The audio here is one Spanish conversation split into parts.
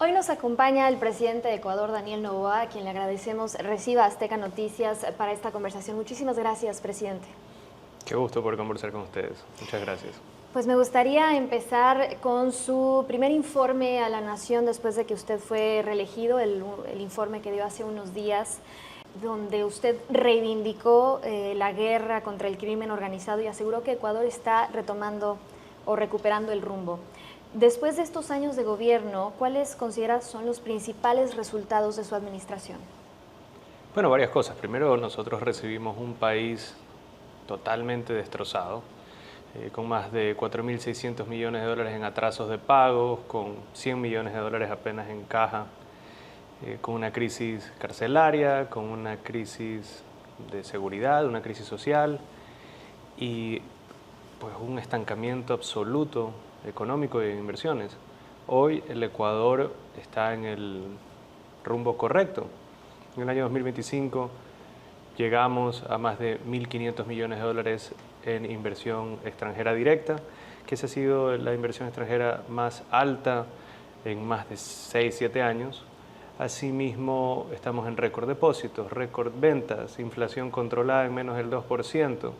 Hoy nos acompaña el presidente de Ecuador, Daniel Noboa, a quien le agradecemos reciba Azteca Noticias para esta conversación. Muchísimas gracias, presidente. Qué gusto poder conversar con ustedes. Muchas gracias. Pues me gustaría empezar con su primer informe a la Nación después de que usted fue reelegido, el informe que dio hace unos días, donde usted reivindicó la guerra contra el crimen organizado y aseguró que Ecuador está retomando o recuperando el rumbo. Después de estos años de gobierno, ¿cuáles considera son los principales resultados de su administración? Bueno, varias cosas. Primero, nosotros recibimos un país totalmente destrozado, con más de 4.600 millones de dólares en atrasos de pagos, con 100 millones de dólares apenas en caja, con una crisis carcelaria, con una crisis de seguridad, una crisis social y pues un estancamiento absoluto económico y de inversiones. Hoy el Ecuador está en el rumbo correcto. En el año 2025 llegamos a más de 1.500 millones de dólares en inversión extranjera directa, que esa ha sido la inversión extranjera más alta en más de 6-7 años. Asimismo, estamos en récord depósitos, récord ventas, inflación controlada en menos del 2%.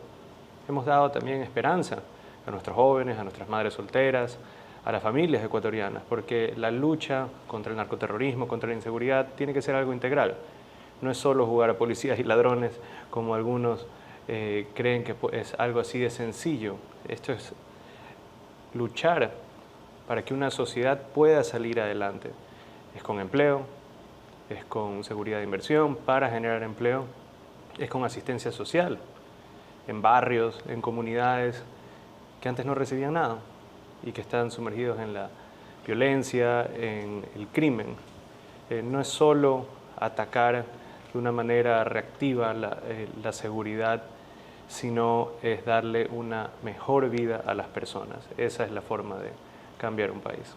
Hemos dado también esperanza a nuestros jóvenes, a nuestras madres solteras, a las familias ecuatorianas, porque la lucha contra el narcoterrorismo, contra la inseguridad, tiene que ser algo integral. No es solo jugar a policías y ladrones, como algunos creen que es algo así de sencillo. Esto es luchar para que una sociedad pueda salir adelante. Es con empleo, es con seguridad de inversión para generar empleo, es con asistencia social, en barrios, en comunidades que antes no recibían nada y que están sumergidos en la violencia, en el crimen. No es solo atacar de una manera reactiva la seguridad, sino es darle una mejor vida a las personas. Esa es la forma de cambiar un país.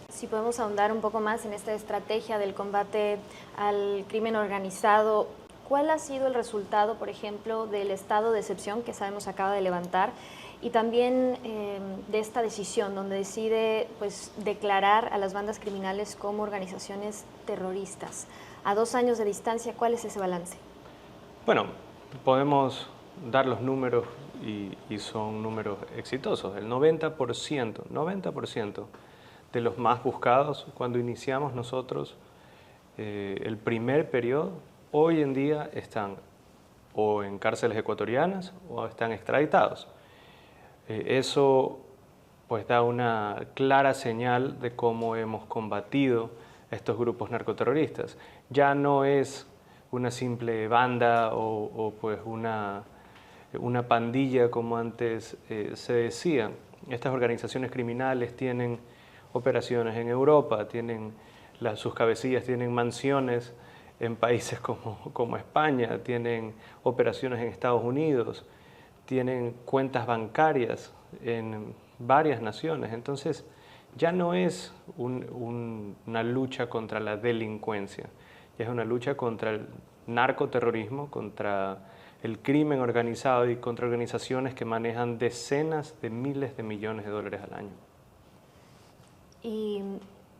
Si podemos ahondar un poco más en esta estrategia del combate al crimen organizado, ¿cuál ha sido el resultado, por ejemplo, del estado de excepción que sabemos acaba de levantar y también de esta decisión donde decide pues, declarar a las bandas criminales como organizaciones terroristas? A 2 años de distancia, ¿cuál es ese balance? Bueno, podemos dar los números y son números exitosos. El 90% de los más buscados cuando iniciamos nosotros el primer periodo, hoy en día están o en cárceles ecuatorianas o están extraditados. Eso pues da una clara señal de cómo hemos combatido estos grupos narcoterroristas. Ya no es una simple banda o pues una pandilla como antes se decía. Estas organizaciones criminales tienen operaciones en Europa, sus cabecillas tienen mansiones en países como España, tienen operaciones en Estados Unidos, tienen cuentas bancarias en varias naciones. Entonces, ya no es una lucha contra la delincuencia, ya es una lucha contra el narcoterrorismo, contra el crimen organizado y contra organizaciones que manejan decenas de miles de millones de dólares al año. Y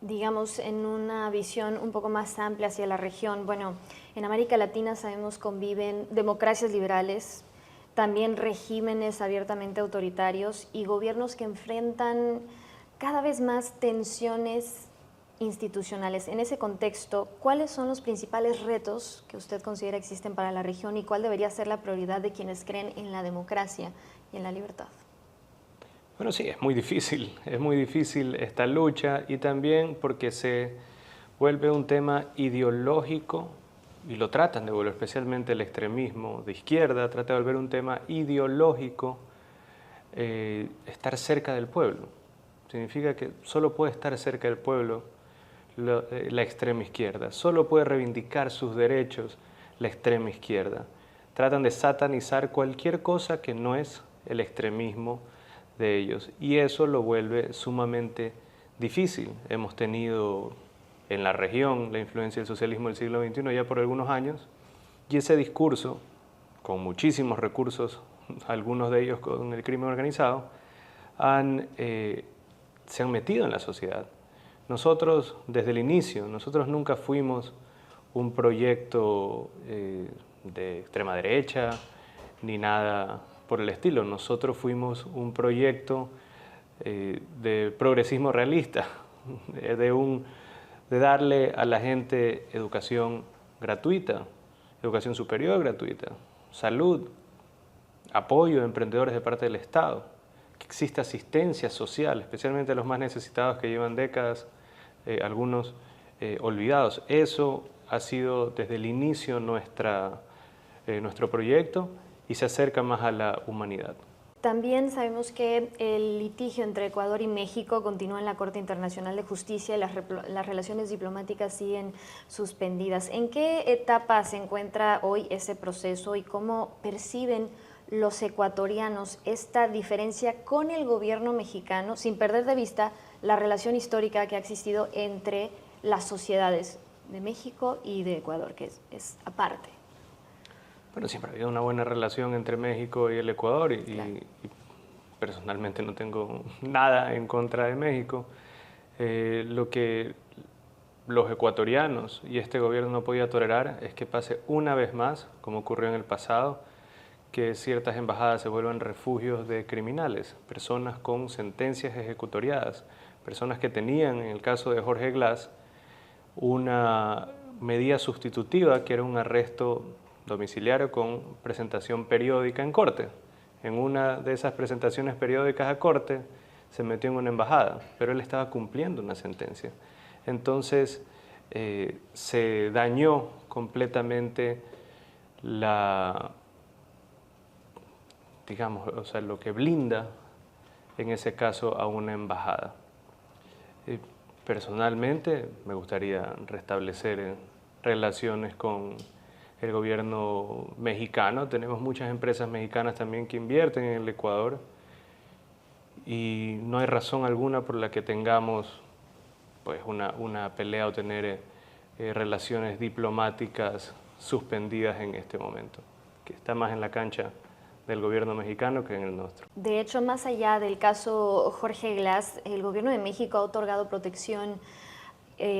digamos, en una visión un poco más amplia hacia la región, bueno, en América Latina sabemos conviven democracias liberales, también regímenes abiertamente autoritarios y gobiernos que enfrentan cada vez más tensiones institucionales. En ese contexto, ¿cuáles son los principales retos que usted considera existen para la región y cuál debería ser la prioridad de quienes creen en la democracia y en la libertad? Bueno, sí, es muy difícil esta lucha y también porque se vuelve un tema ideológico y lo tratan de volver, especialmente el extremismo de izquierda, trata de volver un tema ideológico, estar cerca del pueblo. Significa que solo puede estar cerca del pueblo la extrema izquierda, solo puede reivindicar sus derechos la extrema izquierda. Tratan de satanizar cualquier cosa que no es el extremismo de ellos y eso lo vuelve sumamente difícil. Hemos tenido en la región la influencia del socialismo del siglo XXI ya por algunos años y ese discurso, con muchísimos recursos, algunos de ellos con el crimen organizado, se han metido en la sociedad. Nosotros, desde el inicio, nosotros nunca fuimos un proyecto de extrema derecha, ni nada por el estilo. Nosotros fuimos un proyecto de progresismo realista, de darle a la gente educación gratuita, educación superior gratuita, salud, apoyo a emprendedores de parte del Estado, que exista asistencia social, especialmente a los más necesitados que llevan décadas, algunos olvidados. Eso ha sido desde el inicio nuestro proyecto y se acerca más a la humanidad. También sabemos que el litigio entre Ecuador y México continúa en la Corte Internacional de Justicia y las relaciones diplomáticas siguen suspendidas. ¿En qué etapa se encuentra hoy ese proceso y cómo perciben los ecuatorianos esta diferencia con el gobierno mexicano, sin perder de vista la relación histórica que ha existido entre las sociedades de México y de Ecuador, que es aparte? Bueno, siempre ha habido una buena relación entre México y el Ecuador Claro. y personalmente no tengo nada en contra de México. Lo que los ecuatorianos y este gobierno no podía tolerar es que pase una vez más, como ocurrió en el pasado, que ciertas embajadas se vuelvan refugios de criminales, personas con sentencias ejecutoriadas, personas que tenían, en el caso de Jorge Glass, una medida sustitutiva que era un arresto domiciliario con presentación periódica en corte. En una de esas presentaciones periódicas a corte se metió en una embajada, pero él estaba cumpliendo una sentencia. Entonces se dañó completamente digamos, o sea, lo que blinda en ese caso a una embajada. Personalmente me gustaría restablecer relaciones con el gobierno mexicano. Tenemos muchas empresas mexicanas también que invierten en el Ecuador y no hay razón alguna por la que tengamos pues, una pelea o tener relaciones diplomáticas suspendidas en este momento, que está más en la cancha del gobierno mexicano que en el nuestro. De hecho, más allá del caso Jorge Glass, el gobierno de México ha otorgado protección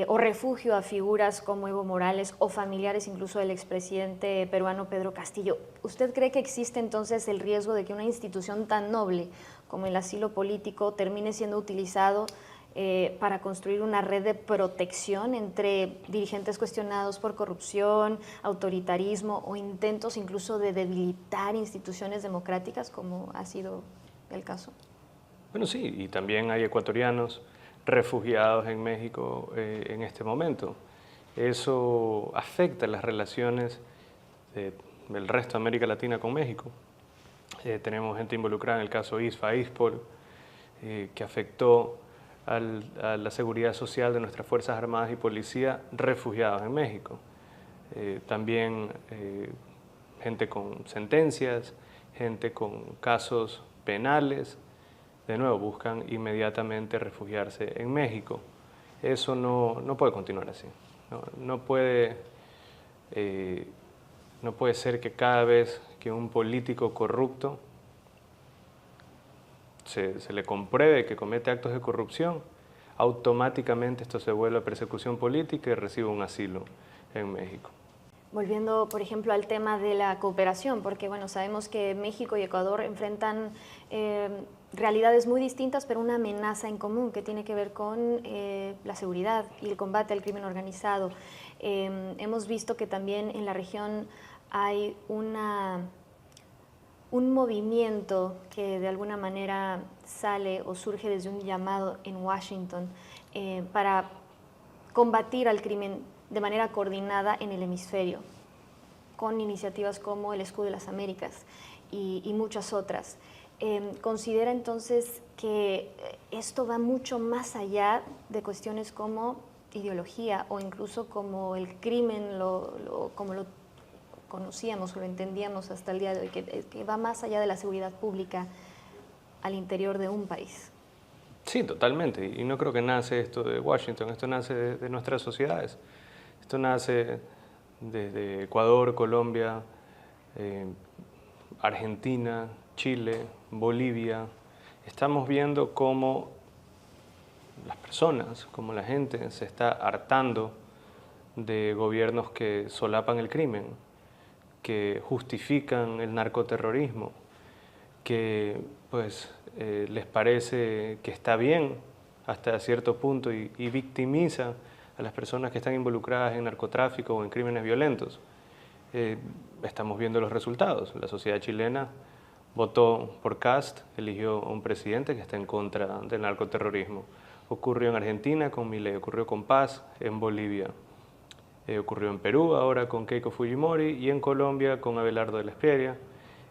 o refugio a figuras como Evo Morales o familiares incluso del expresidente peruano Pedro Castillo. ¿Usted cree que existe entonces el riesgo de que una institución tan noble como el asilo político termine siendo utilizado para construir una red de protección entre dirigentes cuestionados por corrupción, autoritarismo o intentos incluso de debilitar instituciones democráticas, como ha sido el caso? Bueno, sí, y también hay ecuatorianos refugiados en México en este momento. Eso afecta las relaciones del resto de América Latina con México. Tenemos gente involucrada en el caso ISPA-ISPOL, que afectó a la seguridad social de nuestras Fuerzas Armadas y Policía refugiados en México. También gente con sentencias, gente con casos penales, de nuevo buscan inmediatamente refugiarse en México. Eso no puede continuar así. No puede ser que cada vez que un político corrupto se le compruebe que comete actos de corrupción, automáticamente esto se vuelve a persecución política y recibe un asilo en México. Volviendo, por ejemplo, al tema de la cooperación, porque bueno, sabemos que México y Ecuador enfrentan realidades muy distintas, pero una amenaza en común que tiene que ver con la seguridad y el combate al crimen organizado. Hemos visto que también en la región hay un movimiento que de alguna manera sale o surge desde un llamado en Washington para combatir al crimen de manera coordinada en el hemisferio, con iniciativas como el Escudo de las Américas y muchas otras. ¿Considera entonces que esto va mucho más allá de cuestiones como ideología o incluso como el crimen, como lo conocíamos o lo entendíamos hasta el día de hoy, que va más allá de la seguridad pública al interior de un país? Sí, totalmente. Y no creo que nace esto de Washington, esto nace de nuestras sociedades. Esto nace desde Ecuador, Colombia, Argentina, Chile, Bolivia. Estamos viendo cómo las personas, como la gente, se está hartando de gobiernos que solapan el crimen, que justifican el narcoterrorismo, que pues les parece que está bien hasta cierto punto y victimiza a las personas que están involucradas en narcotráfico o en crímenes violentos. Estamos viendo los resultados. La sociedad chilena votó por Kast, eligió a un presidente que está en contra del narcoterrorismo. Ocurrió en Argentina con Milei, ocurrió con Paz en Bolivia, ocurrió en Perú ahora con Keiko Fujimori y en Colombia con Abelardo de la Espriella,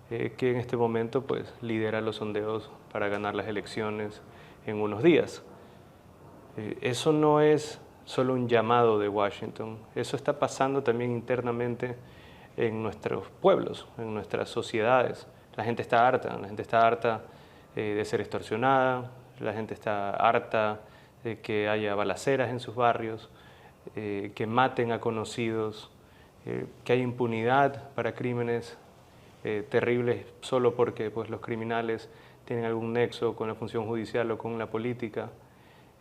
que en este momento pues lidera los sondeos para ganar las elecciones en unos días. Eso no es solo un llamado de Washington, eso está pasando también internamente en nuestros pueblos, en nuestras sociedades. La gente está harta de ser extorsionada, la gente está harta de que haya balaceras en sus barrios, que maten a conocidos, que haya impunidad para crímenes terribles solo porque pues, los criminales tienen algún nexo con la función judicial o con la política.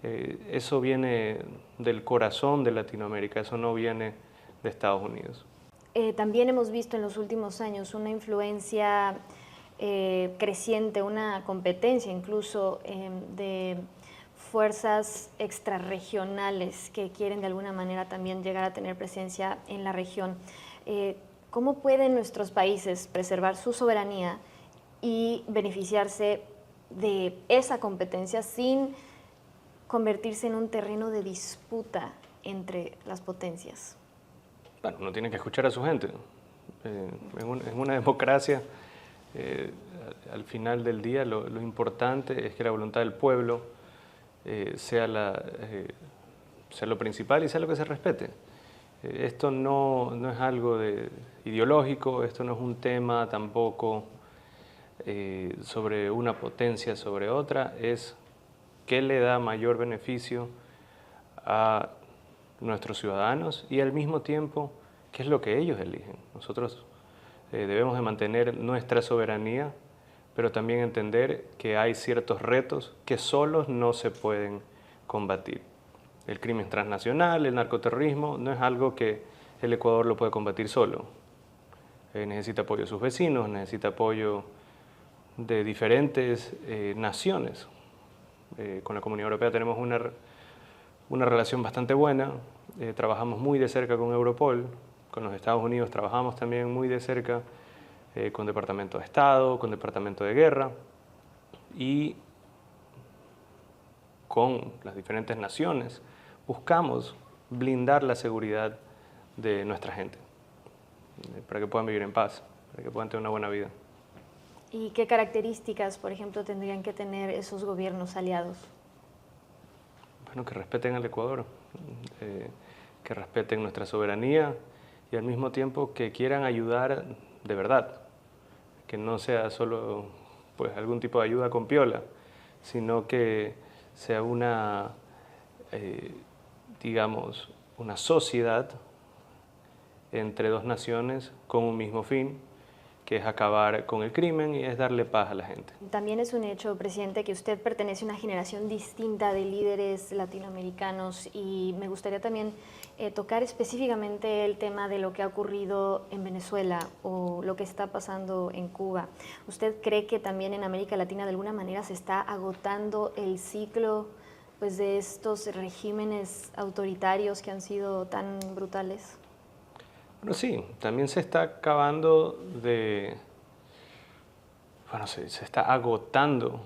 Eso viene del corazón de Latinoamérica, eso no viene de Estados Unidos. También hemos visto en los últimos años una influencia creciente, una competencia incluso de fuerzas extrarregionales que quieren de alguna manera también llegar a tener presencia en la región. ¿Cómo pueden nuestros países preservar su soberanía y beneficiarse de esa competencia sin convertirse en un terreno de disputa entre las potencias? Bueno, uno tiene que escuchar a su gente. En una democracia, al final del día, lo importante es que la voluntad del pueblo sea lo principal y sea lo que se respete. Esto no es algo ideológico, esto no es un tema tampoco sobre una potencia sobre otra, es qué le da mayor beneficio a nuestros ciudadanos y al mismo tiempo qué es lo que ellos eligen. Nosotros debemos de mantener nuestra soberanía, pero también entender que hay ciertos retos que solos no se pueden combatir. El crimen transnacional, el narcoterrorismo, no es algo que el Ecuador lo puede combatir solo. Necesita apoyo de sus vecinos, necesita apoyo de diferentes naciones. Con la Comunidad Europea tenemos una relación bastante buena, trabajamos muy de cerca con Europol, con los Estados Unidos trabajamos también muy de cerca con Departamento de Estado, con Departamento de Guerra y con las diferentes naciones buscamos blindar la seguridad de nuestra gente para que puedan vivir en paz, para que puedan tener una buena vida. ¿Y qué características, por ejemplo, tendrían que tener esos gobiernos aliados? Bueno, que respeten al Ecuador, que respeten nuestra soberanía y al mismo tiempo que quieran ayudar de verdad, que no sea solo pues, algún tipo de ayuda con piola, sino que sea digamos, una sociedad entre dos naciones con un mismo fin, que es acabar con el crimen y es darle paz a la gente. También es un hecho, presidente, que usted pertenece a una generación distinta de líderes latinoamericanos y me gustaría también tocar específicamente el tema de lo que ha ocurrido en Venezuela o lo que está pasando en Cuba. ¿Usted cree que también en América Latina de alguna manera se está agotando el ciclo pues, de estos regímenes autoritarios que han sido tan brutales? Bueno, sí, también se está acabando se está agotando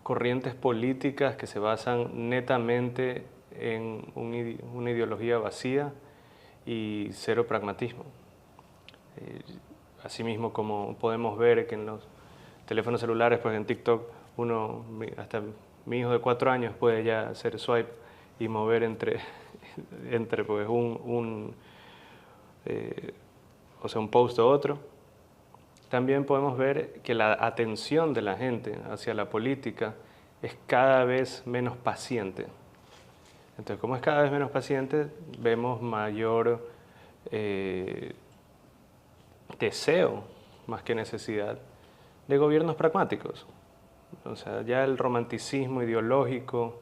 corrientes políticas que se basan netamente en una ideología vacía y cero pragmatismo. Asimismo, como podemos ver que en los teléfonos celulares, pues en TikTok, hasta mi hijo de 4 años puede ya hacer swipe y mover entre pues, un post o otro. También podemos ver que la atención de la gente hacia la política es cada vez menos paciente. Entonces, como es cada vez menos paciente, vemos mayor deseo, más que necesidad, de gobiernos pragmáticos. O sea, ya el romanticismo ideológico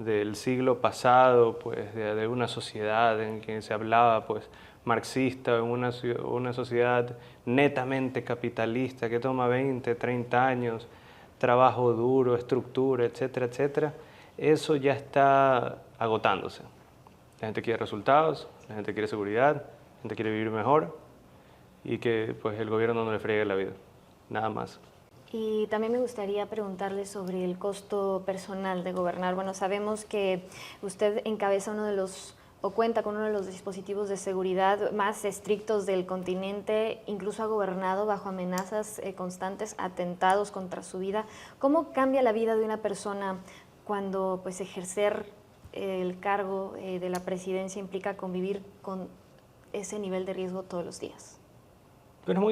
del siglo pasado, pues de una sociedad en que se hablaba pues marxista, en una sociedad netamente capitalista que toma 20, 30 años, trabajo duro, estructura, etcétera, etcétera, eso ya está agotándose. La gente quiere resultados, la gente quiere seguridad, la gente quiere vivir mejor y que pues el gobierno no le friegue la vida, nada más. Y también me gustaría preguntarle sobre el costo personal de gobernar. Bueno, sabemos que usted encabeza uno de los, o cuenta con uno de los dispositivos de seguridad más estrictos del continente, incluso ha gobernado bajo amenazas constantes, atentados contra su vida. ¿Cómo cambia la vida de una persona cuando pues ejercer el cargo de la presidencia implica convivir con ese nivel de riesgo todos los días? Pero es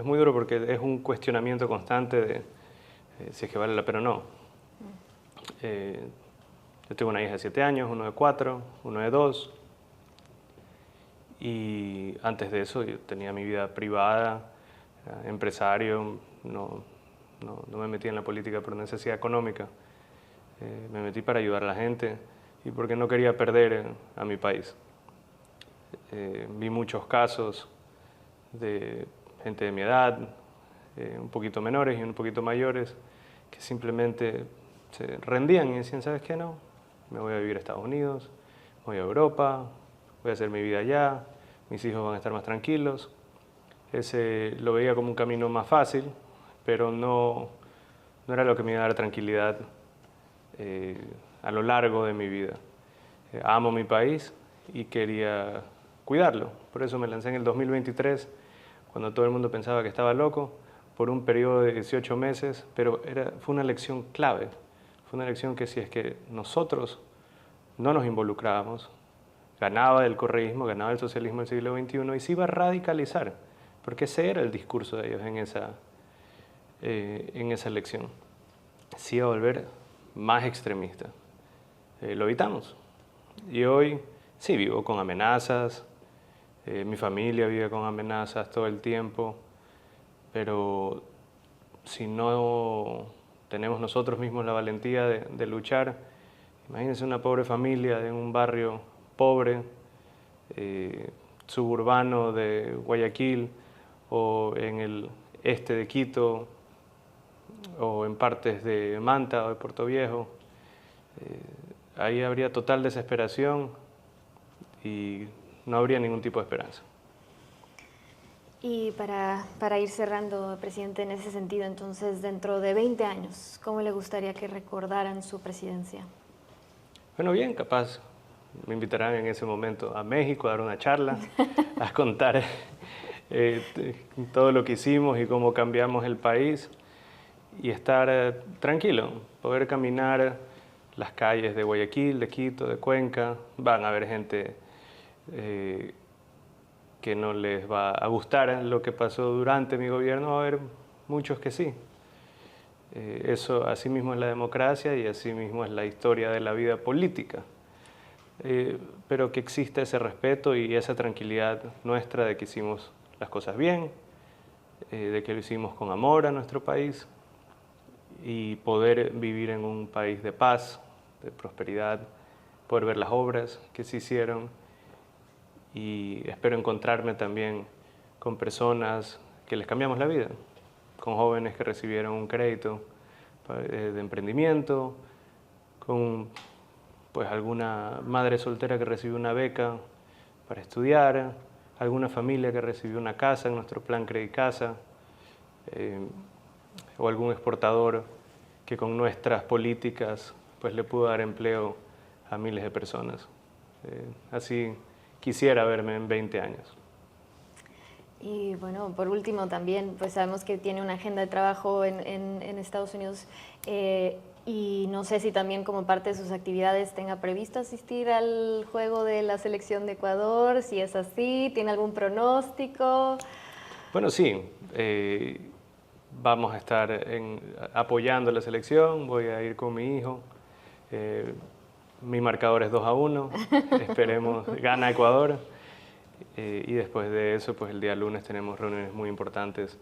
muy duro porque es un cuestionamiento constante de si es que vale la pena o no. Yo tengo una hija de 7 años, uno de 4, uno de 2, y antes de eso yo tenía mi vida privada, empresario, no me metí en la política por necesidad económica, me metí para ayudar a la gente y porque no quería perder a mi país. Vi muchos casos de gente de mi edad, un poquito menores y un poquito mayores, que simplemente se rendían y decían, ¿sabes qué? No, me voy a vivir a Estados Unidos, voy a Europa, voy a hacer mi vida allá, mis hijos van a estar más tranquilos. Ese lo veía como un camino más fácil, pero no era lo que me iba a dar tranquilidad a lo largo de mi vida. Amo mi país y quería cuidarlo, por eso me lancé en el 2023, cuando todo el mundo pensaba que estaba loco, por un periodo de 18 meses, pero fue una elección clave. Fue una elección que si es que nosotros no nos involucrábamos, ganaba el correísmo, ganaba el socialismo del siglo XXI y se iba a radicalizar, porque ese era el discurso de ellos en esa elección. Se iba a volver más extremista. Lo evitamos. Y hoy sí vivo con amenazas, mi familia vive con amenazas todo el tiempo, pero si no tenemos nosotros mismos la valentía de luchar, imagínense una pobre familia de un barrio pobre, suburbano de Guayaquil o en el este de Quito o en partes de Manta o de Puerto Viejo. Ahí habría total desesperación y no habría ningún tipo de esperanza. Y para ir cerrando, presidente, en ese sentido, entonces, dentro de 20 años, ¿cómo le gustaría que recordaran su presidencia? Bueno, bien, capaz me invitarán en ese momento a México a dar una charla, a contar todo lo que hicimos y cómo cambiamos el país y estar tranquilo, poder caminar las calles de Guayaquil, de Quito, de Cuenca. Van a haber gente que no les va a gustar lo que pasó durante mi gobierno, va a haber muchos que sí. Eso así mismo es la democracia y así mismo es la historia de la vida política. Pero que exista ese respeto y esa tranquilidad nuestra de que hicimos las cosas bien, de que lo hicimos con amor a nuestro país y poder vivir en un país de paz, de prosperidad, poder ver las obras que se hicieron y espero encontrarme también con personas que les cambiamos la vida, con jóvenes que recibieron un crédito de emprendimiento, con pues alguna madre soltera que recibió una beca para estudiar, alguna familia que recibió una casa en nuestro plan Credit Casa, o algún exportador que con nuestras políticas pues le pudo dar empleo a miles de personas. Así quisiera verme en 20 años. Y bueno, por último también, pues sabemos que tiene una agenda de trabajo en Estados Unidos y no sé si también como parte de sus actividades tenga previsto asistir al juego de la selección de Ecuador, si es así, ¿tiene algún pronóstico? Bueno, sí, vamos a estar apoyando la selección, voy a ir con mi hijo. Mi marcador es 2-1, esperemos, gana Ecuador. Y después de eso, pues el día lunes tenemos reuniones muy importantes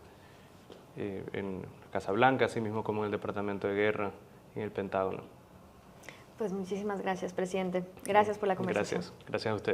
en Casa Blanca, así mismo como en el Departamento de Guerra y en el Pentágono. Pues muchísimas gracias, presidente. Gracias por la conversación. Gracias a ustedes.